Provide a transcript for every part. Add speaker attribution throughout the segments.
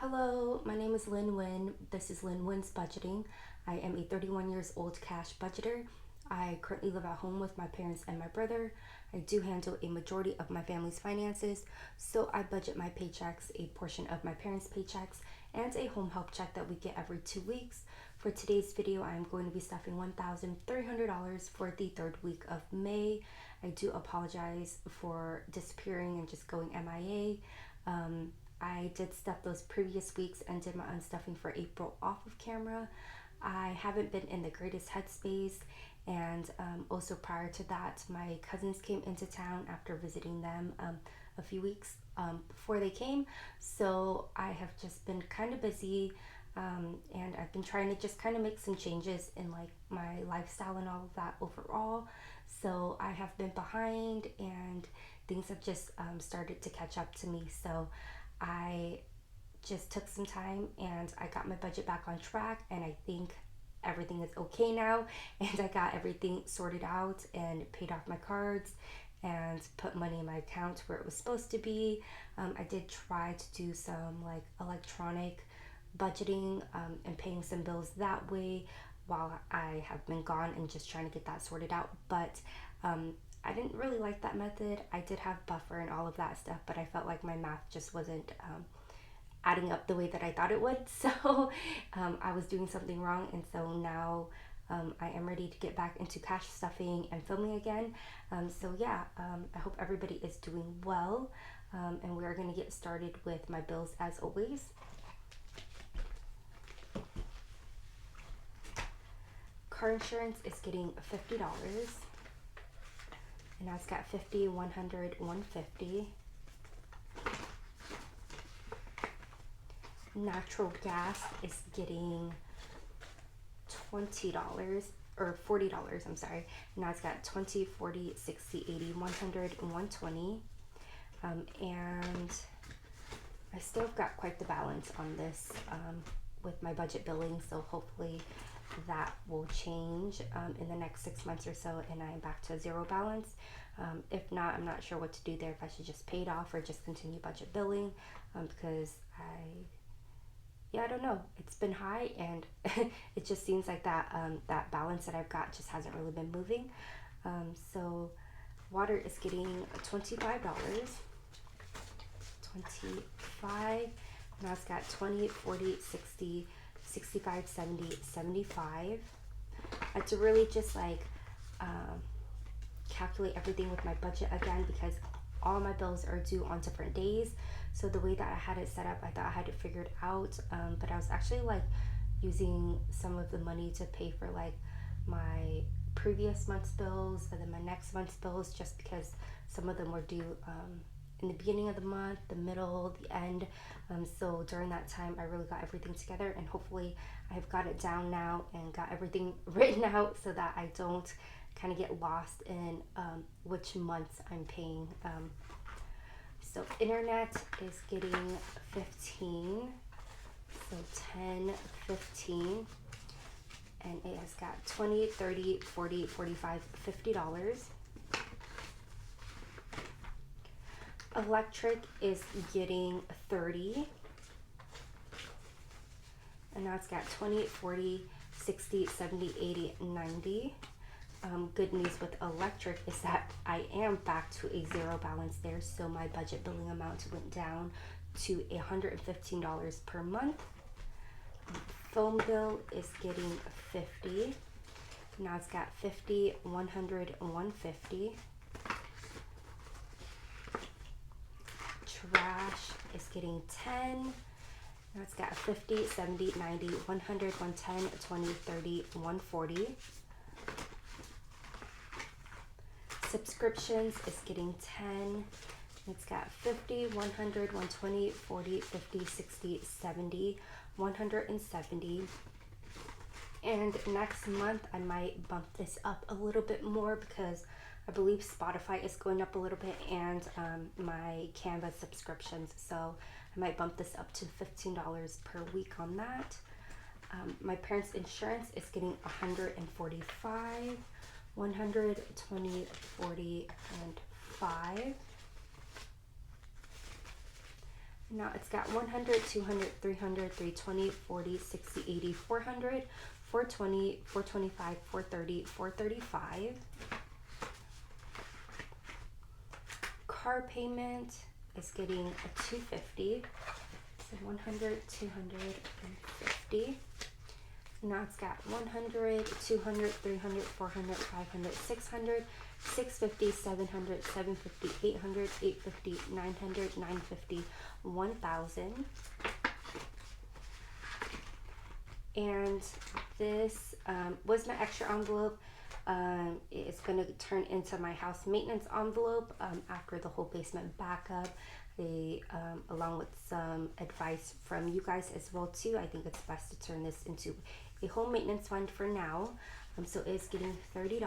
Speaker 1: Hello, my name is Lynn Wynn. This is Lynn Wynn's Budgeting. I am a 31 years old cash budgeter. I currently live at home with my parents and my brother. I do handle a majority of my family's finances, so I budget my paychecks, a portion of my parents' paychecks, and a home help check that we get every 2 weeks. For today's video, I am going to be stuffing $1,300 for the third week of May. I do apologize for disappearing and just going MIA. I did stuff those previous weeks and did my unstuffing for April off of camera. I haven't been in the greatest headspace, and also prior to that, my cousins came into town after visiting them a few weeks before they came. So I have just been kind of busy, and I've been trying to just kind of make some changes in like my lifestyle and all of that overall. So I have been behind, and things have just started to catch up to me. So I just took some time and I got my budget back on track, and I think everything is okay now, and I got everything sorted out and paid off my cards and put money in my account where it was supposed to be. I did try to do some like electronic budgeting and paying some bills that way while I have been gone and just trying to get that sorted out, but I didn't really like that method. I did have buffer and all of that stuff, but I felt like my math just wasn't adding up the way that I thought it would. So I was doing something wrong, and so now I am ready to get back into cash stuffing and filming again. I hope everybody is doing well, and we're going to get started with my bills as always. Car insurance is getting $50. And now it's got 50, 100, 150. Natural gas is getting $20 or $40, I'm sorry. Now it's got 20, 40, 60, 80, 100, 120. And I still have got quite the balance on this with my budget billing, so hopefully that will change in the next 6 months or so, and I'm back to zero balance. If not, I'm not sure what to do there, if I should just pay it off or just continue budget billing, because I don't know. It's been high, and it just seems like that that balance that I've got just hasn't really been moving. So water is getting $25. 25. Now it's got 20, 40, 60, 65, 70, 75. I had to really just like calculate everything with my budget again, because all my bills are due on different days. So the way that I had it set up, I thought I had it figured out, but I was actually like using some of the money to pay for like my previous month's bills and then my next month's bills, just because some of them were due in the beginning of the month, the middle, the end. So during that time, I really got everything together, and hopefully I've got it down now and got everything written out so that I don't kind of get lost in which months I'm paying. So internet is getting 15, so 10, 15, and it has got 20, 30, 40, 45, $50. Electric is getting 30, and now it's got 20, 40, 60, 70, 80, 90. Good news with electric is that I am back to a zero balance there, so my budget billing amount went down to $115 per month. Phone bill is getting 50. Now it's got 50, 100, 150. Trash is getting 10. Now it's got 50, 70, 90, 100, 110, 20, 30, 140. Subscriptions is getting 10. It's got 50, 100, 120, 40, 50, 60, 70, 170. And next month I might bump this up a little bit more, because I believe Spotify is going up a little bit, and my Canva subscriptions. So I might bump this up to $15 per week on that. My parents' insurance is getting 145. 100, 20, 40, and 5. Now it's got 100, 200, 300, 320, 40, 60, 80, 400, 420, 425, 430, 435. Car payment is getting a 250. So 100, 250. Now it's got 100, 200, 300, 400, 500, 600, 650, 700, 750, 800, 850, 900, 950, 1,000. And this was my extra envelope. It's going to turn into my house maintenance envelope after the whole basement backup. Along with some advice from you guys as well too, I think it's best to turn this into a home maintenance fund for now. So it's getting $30.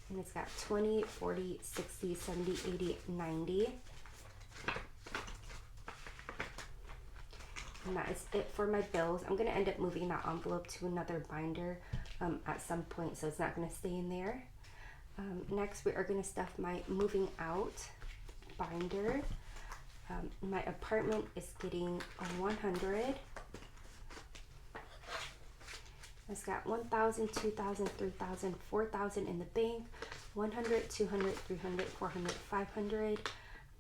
Speaker 1: And it's got 20, 40, 60, 70, 80, 90. And that is it for my bills. I'm going to end up moving that envelope to another binder at some point, so it's not going to stay in there. Next, we are going to stuff my moving out binder. My apartment is getting a 100. It's got 1,000, 2,000, 3,000, 4,000 in the bank, 100, 200, 300, 400, 500,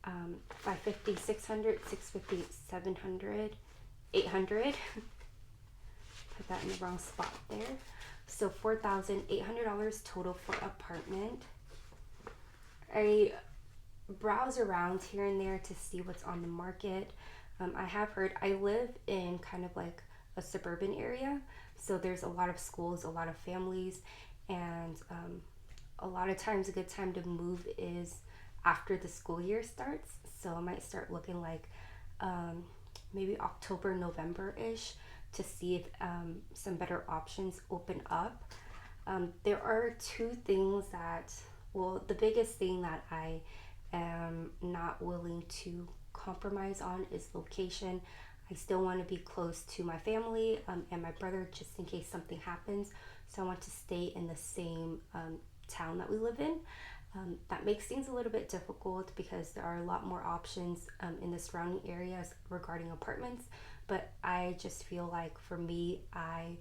Speaker 1: 550, 600, 650, 700, 800. Put that in the wrong spot there. So $4,800 total for apartment. I browse around here and there to see what's on the market. I have heard, I live in kind of like a suburban area, so there's a lot of schools, a lot of families, and a lot of times a good time to move is after the school year starts. So I might start looking like maybe October, November-ish to see if some better options open up. There are two things that, well, the biggest thing that I am not willing to compromise on is location. I still want to be close to my family and my brother just in case something happens. So I want to stay in the same town that we live in. That makes things a little bit difficult because there are a lot more options in the surrounding areas regarding apartments. But I just feel like for me, I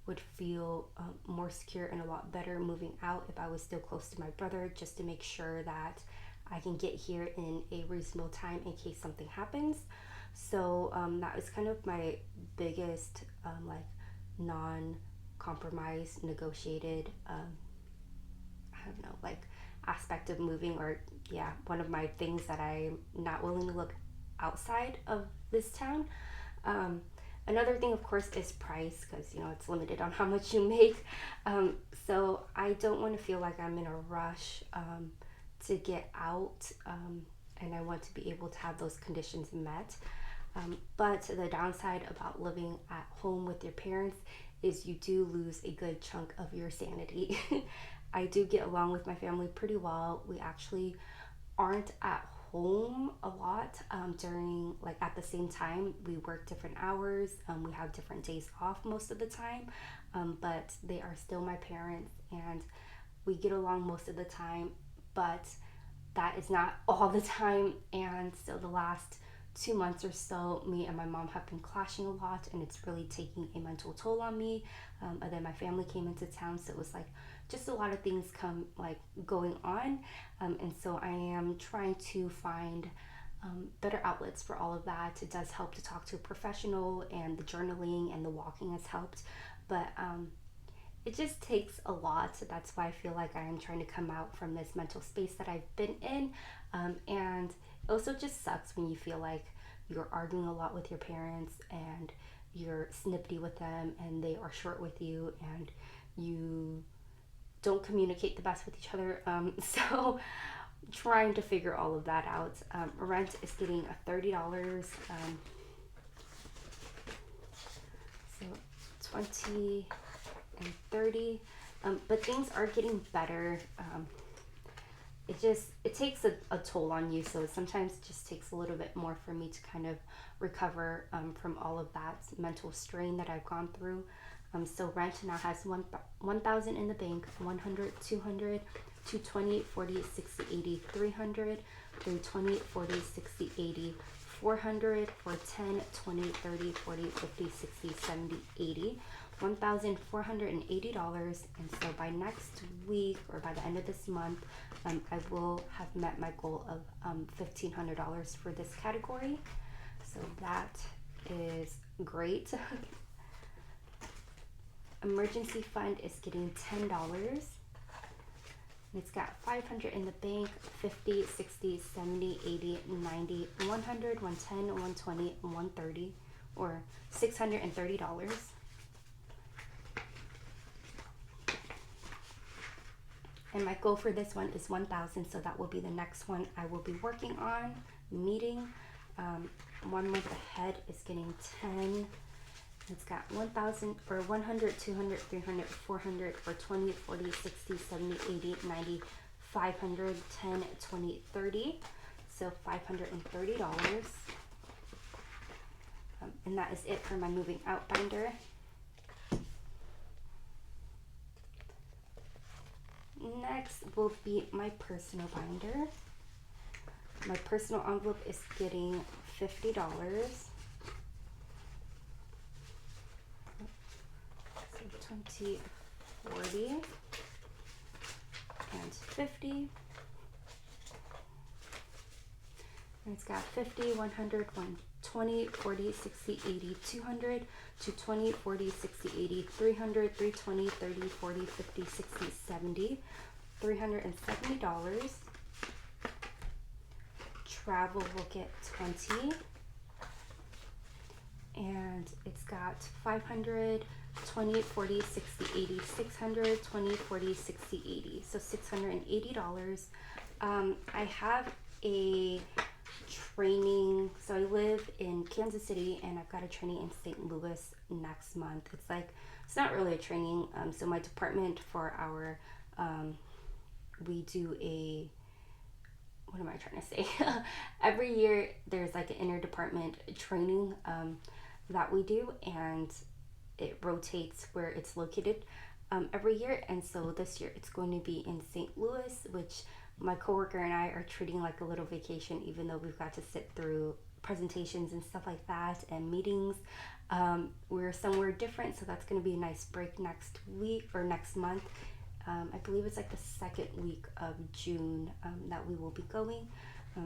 Speaker 1: would feel more secure and a lot better moving out if I was still close to my brother, just to make sure that I can get here in a reasonable time in case something happens. So that was kind of my biggest like non-compromise negotiated I don't know, like aspect of moving, or yeah, one of my things that I'm not willing to look outside of this town. Another thing, of course, is price, because you know it's limited on how much you make. So I don't want to feel like I'm in a rush to get out, and I want to be able to have those conditions met. But the downside about living at home with your parents is you do lose a good chunk of your sanity. I do get along with my family pretty well. We actually aren't at home a lot during, like, at the same time. We work different hours. We have different days off most of the time, but they are still my parents and we get along most of the time, but that is not all the time. And so the last 2 months or so, me and my mom have been clashing a lot, and it's really taking a mental toll on me. And then my family came into town, so it was like just a lot of things going on, and so I am trying to find better outlets for all of that. It does help to talk to a professional, and the journaling and the walking has helped, but it just takes a lot. So that's why I feel like I am trying to come out from this mental space that I've been in, and it also just sucks when you feel like you're arguing a lot with your parents and you're snippety with them and they are short with you and you don't communicate the best with each other. So trying to figure all of that out. Rent is getting a $30. So 20 and 30. But things are getting better. It takes a toll on you, so sometimes it just takes a little bit more for me to kind of recover from all of that mental strain that I've gone through. So rent now has 1,000 in the bank, 100, 200, 220, 40, 60, 80, 300, 3, 20, 40, 60, 80, 400 for 10, 20, 30, 40, 50, 60, 70, 80, $1,480. And so by next week or by the end of this month, I will have met my goal of $1,500 for this category. So that is great. Emergency fund is getting $10. It's got 500 in the bank, 50, 60, 70, 80, 90, 100, 110, 120, 130, or $630. And my goal for this one is 1,000, so that will be the next one I will be working on, meeting. 1 month ahead is getting 10. It's got 1,000 or 100, 200, 300, 400 for 20, 40, 60, 70, 80, 90, 500, 10, 20, 30. So $530. And that is it for my moving out binder. Next will be my personal binder. My personal envelope is getting $50. 20, 40, and 50. And it's got 50, 100, 120, 40, 60, 80, 200, 220, 40, 60, 80, 300, 320, 30, 40, 50, 60, 70, $370. Travel will get 20. And it's got 500, 20, 40, 60, 80, 600, 20, 40, 60, 80. So $680. I have a training. So I live in Kansas City and I've got a training in St. Louis next month. It's not really a training. So my department for our, we do a, what am I trying to say? Every year there's like an interdepartment training that we do, and it rotates where it's located every year. And so this year it's going to be in St. Louis, which my coworker and I are treating like a little vacation, even though we've got to sit through presentations and stuff like that and meetings. We're somewhere different, so that's going to be a nice break next week or next month. I believe it's like the second week of June that we will be going.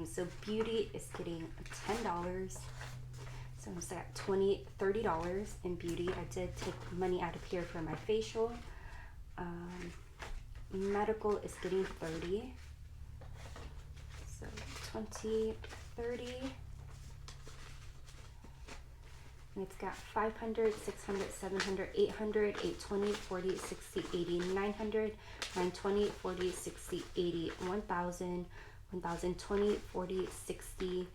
Speaker 1: So beauty is getting $10. So I'm just at $20, $30 in beauty. I did take money out of here for my facial. Medical is getting 30. So 20, 30. And it's got 500, 600, 700, 800, 820, 40, 60, 80, 900, 920, 40, 60, 80, 1,000, 1,020, 40, 60,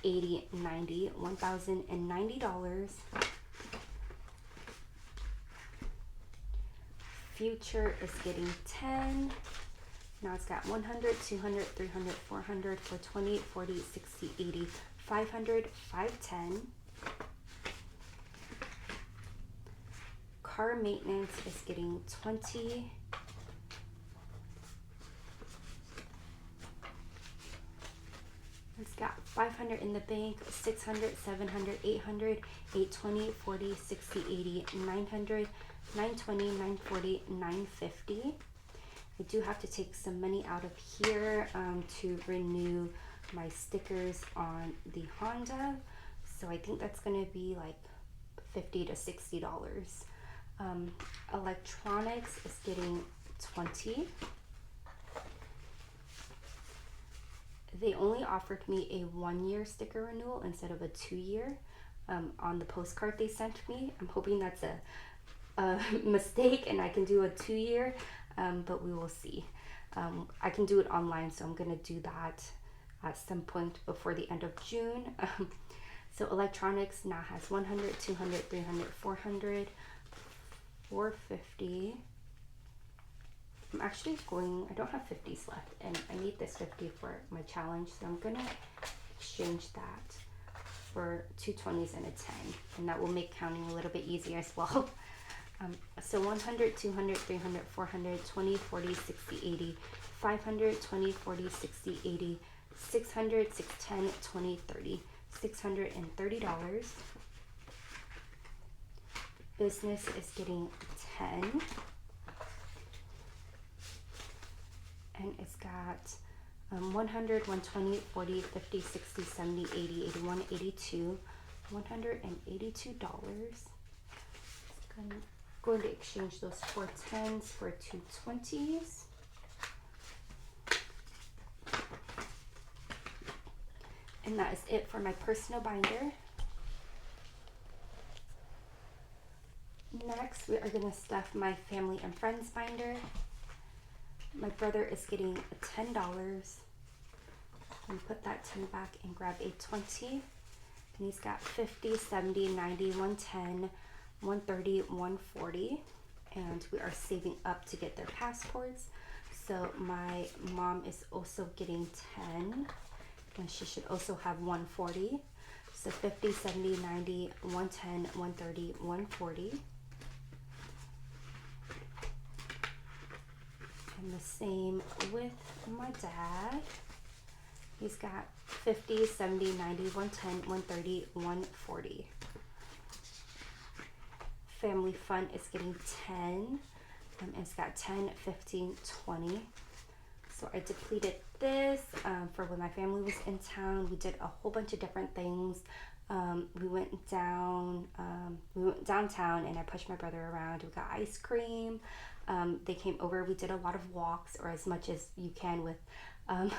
Speaker 1: 80, 90, $1,090. Future is getting 10. Now it's got 100, 200, 300, 400 for 20, 40, 60, 80, 500, 510. Car maintenance is getting 20. It's got 500 in the bank, 600, 700, 800, 820, 40, 60, 80, 900, 920, 940, 950. I do have to take some money out of here to renew my stickers on the Honda. So I think that's going to be like $50 to $60. Electronics is getting 20. They only offered me a 1-year sticker renewal instead of a 2-year on the postcard they sent me. I'm hoping that's a mistake and I can do a 2-year, but we will see. I can do it online, so I'm going to do that at some point before the end of June. So electronics now has 100, 200, 300, 400, 450. I'm actually I don't have 50s left, and I need this 50 for my challenge, so I'm gonna exchange that for 2 20s and a 10, and that will make counting a little bit easier as well. So 100, 200, 300, 400, 20, 40, 60, 80, 500, 20, 40, 60, 80, $600, 610, 20, 30. $630. Business is getting 10. And it's got 100, 120, 40, 50, 60, 70, 80, 81, 82. $182. I'm going to exchange those 4 10s for 2 20s. And that is it for my personal binder. Next, we are going to stuff my family and friends binder. My brother is getting $10. And put that 10 back and grab a 20. And he's got 50, 70, 90, 110, 130, 140. And we are saving up to get their passports. So my mom is also getting 10. And she should also have 140. So 50, 70, 90, 110, 130, 140. And the same with my dad. He's got 50, 70, 90, 110, 130, 140. Family Fun is getting 10. It's got 10, 15, 20. So I depleted this for when my family was in town. We did a whole bunch of different things. We went downtown and I pushed my brother around. We got ice cream. They came over. We did a lot of walks, or as much as you can with an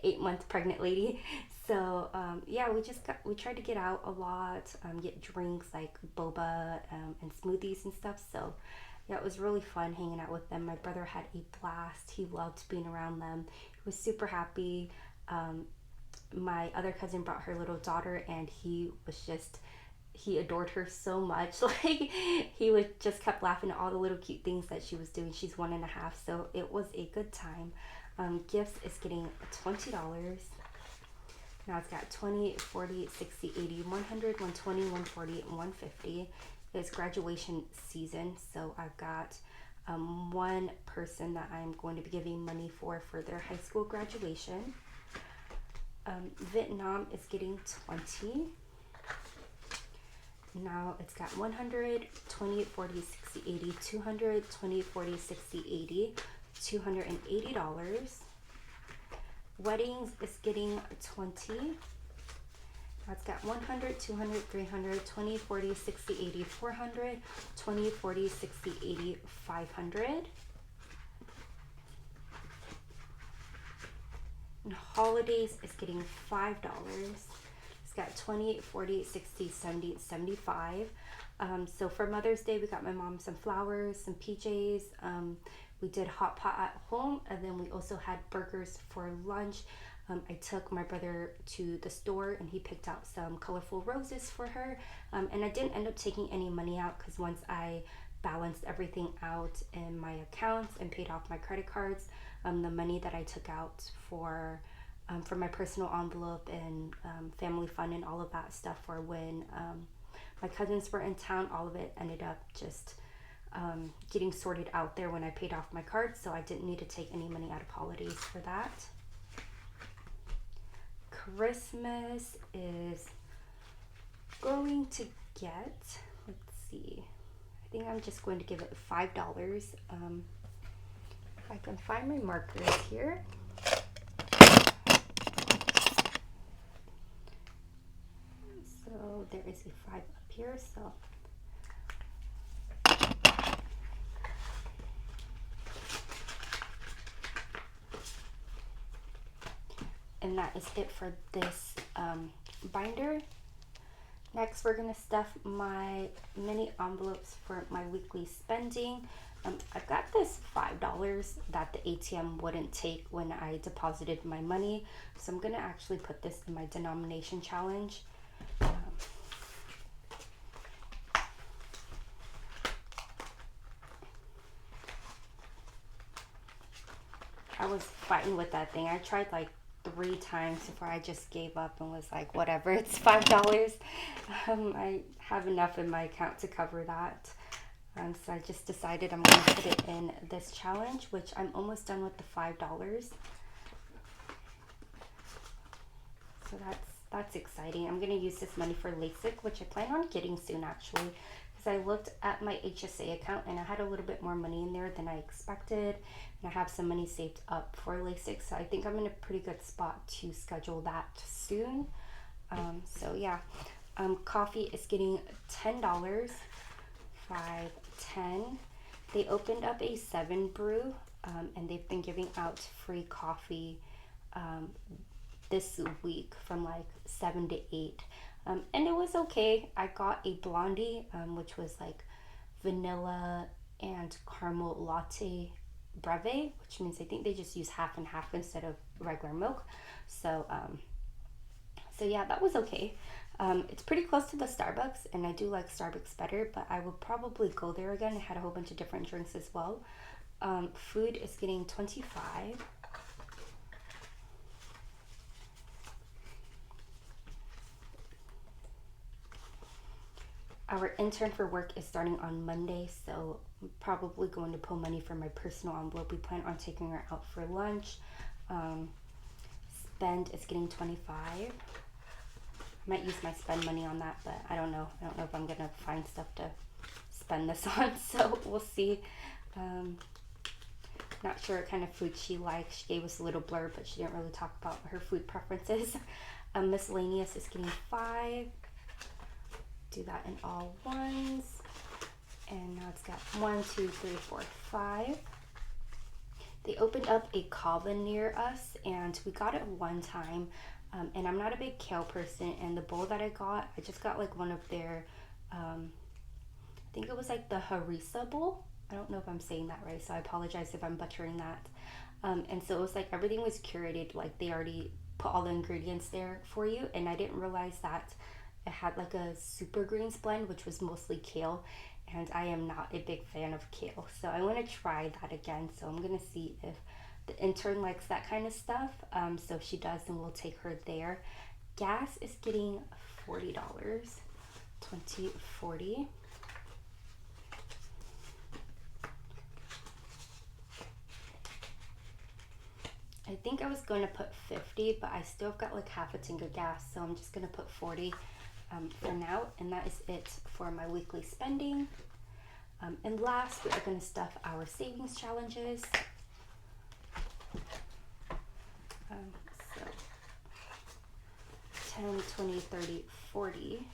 Speaker 1: 8-month pregnant lady. So yeah, we tried to get out a lot, get drinks like boba and smoothies and stuff. So yeah, it was really fun hanging out with them. My brother had a blast. He loved being around them. He was super happy. My other cousin brought her little daughter, and he adored her so much. Like, he would just kept laughing at all the little cute things that she was doing. She's 1.5, so it was a good time. Gifts is getting $20. Now it's got 20, 40, 60, 80, 100, 120, 140, 150. It's graduation season, so I've got one person that I'm going to be giving money for their high school graduation. Vietnam is getting 20. Now it's got 100, 20, 40, 60, 80, 200, 20, 40, 60, 80, $280. Weddings is getting 20. Now it's got 100, 200, 300, 20, 40, 60, 80, 400, 20, 40, 60, 80, 500. And holidays is getting $5. It's got 20, 40, 60, 70, 75. So for Mother's Day, we got my mom some flowers, some PJs. We did hot pot at home, and then we also had burgers for lunch. I took my brother to the store, and he picked out some colorful roses for her. And I didn't end up taking any money out, because once I balanced everything out in my accounts and paid off my credit cards, the money that I took out for my personal envelope and family fun and all of that stuff for when my cousins were in town, all of it ended up just getting sorted out there when I paid off my cards, so I didn't need to take any money out of holidays for that. Christmas is going to get, let's see, I think I'm just going to give it $5. If I can find my markers here. So there is a 5 up here, so and that is it for this binder. Next, we're gonna stuff my mini envelopes for my weekly spending. I've got this $5 that the ATM wouldn't take when I deposited my money, so I'm gonna actually put this in my denomination challenge. I was fighting with that thing. I tried like 3 times before I just gave up and was like, whatever, it's $5. I have enough in my account to cover that. So I just decided I'm going to put it in this challenge, which I'm almost done with the $5. So that's exciting. I'm gonna use this money for LASIK, which I plan on getting soon actually, because I looked at my HSA account and I had a little bit more money in there than I expected, and I have some money saved up for LASIK, so I think I'm in a pretty good spot to schedule that soon. So yeah, coffee is getting $10, 5, 10. They opened up a 7 Brew, and they've been giving out free coffee this week from like 7 to 8. And it was okay. I got a blondie, which was like vanilla and caramel latte breve, which means I think they just use half and half instead of regular milk. So, so yeah, that was okay. It's pretty close to the Starbucks, and I do like Starbucks better, but I will probably go there again. I had a whole bunch of different drinks as well. Food is getting 25. Our intern for work is starting on Monday, so I'm probably going to pull money from my personal envelope. We plan on taking her out for lunch. Spend is getting 25. I might use my spend money on that, but I don't know. I don't know if I'm gonna find stuff to spend this on, so we'll see. Not sure what kind of food she likes. She gave us a little blurb, but she didn't really talk about her food preferences. Miscellaneous is getting 5. Do that in all ones. And now it's got 1, 2, 3, 4, 5. They opened up a Kava near us, and we got it one time. And I'm not a big kale person, and the bowl that I just got like one of their, I think it was like the harissa bowl. I don't know if I'm saying that right, so I apologize if I'm butchering that. And so it was like everything was curated, like they already put all the ingredients there for you, and I didn't realize that it had like a super greens blend, which was mostly kale, and I am not a big fan of kale, so I want to try that again. So I'm gonna see if the intern likes that kind of stuff. So if she does, then we'll take her there. Gas is getting $40, 20, 40. I think I was going to put 50, but I still have got like half a tank of gas, so I'm just going to put 40 for now, and that is it for my weekly spending. And last, we are going to stuff our savings challenges. So 10, 20, 30, 40.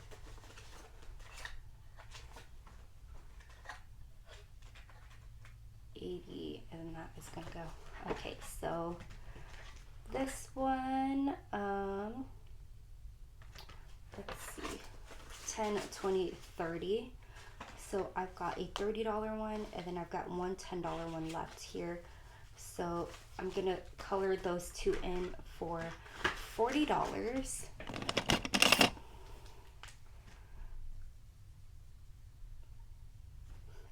Speaker 1: $80, and that is going to go. Okay, so this one, let's see, 10, 20, 30. So I've got a $30 one, and then I've got one $10 one left here. So I'm gonna color those two in for $40.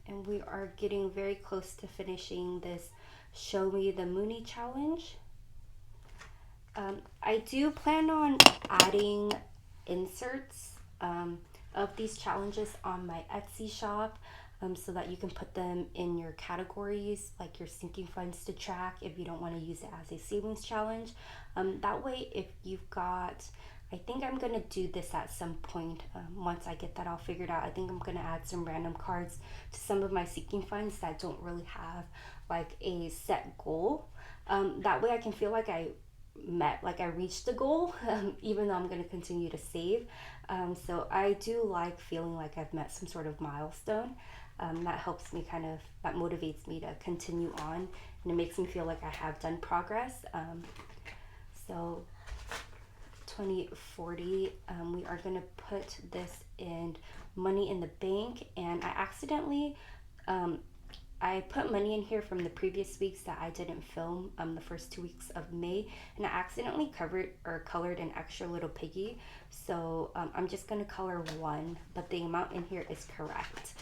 Speaker 1: And we are getting very close to finishing this Show Me the Mooney challenge. I do plan on adding inserts of these challenges on my Etsy shop, so that you can put them in your categories, like your sinking funds to track if you don't want to use it as a savings challenge. That way, if you've got, I think I'm going to do this at some point. Once I get that all figured out, I think I'm going to add some random cards to some of my sinking funds that don't really have like a set goal. That way I can feel like I reached the goal, even though I'm going to continue to save. So I do like feeling like I've met some sort of milestone. That helps me that motivates me to continue on, and it makes me feel like I have done progress. So 20, 40, we are going to put this in money in the bank, and I accidentally, I put money in here from the previous weeks that I didn't film, the first 2 weeks of May, and I accidentally colored an extra little piggy. So I'm just going to color one, but the amount in here is correct.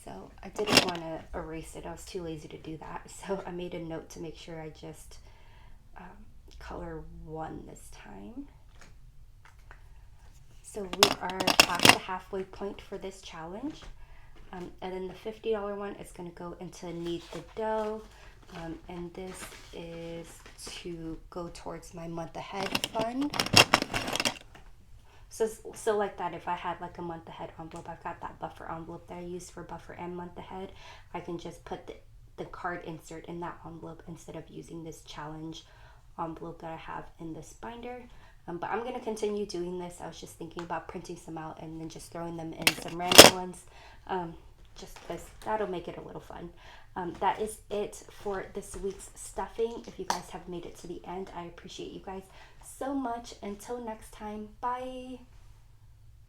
Speaker 1: So I didn't want to erase it. I was too lazy to do that. So I made a note to make sure I just color one this time. So we are past the halfway point for this challenge. And then the $50 one is going to go into Knead the Dough. And this is to go towards my month ahead fund. So like that, if I had like a month ahead envelope, I've got that buffer envelope that I use for buffer and month ahead. I can just put the card insert in that envelope instead of using this challenge envelope that I have in this binder. But I'm going to continue doing this. I was just thinking about printing some out and then just throwing them in some random ones, just because that'll make it a little fun. That is it for this week's stuffing. If you guys have made it to the end, I appreciate you guys so much. Until next time, bye.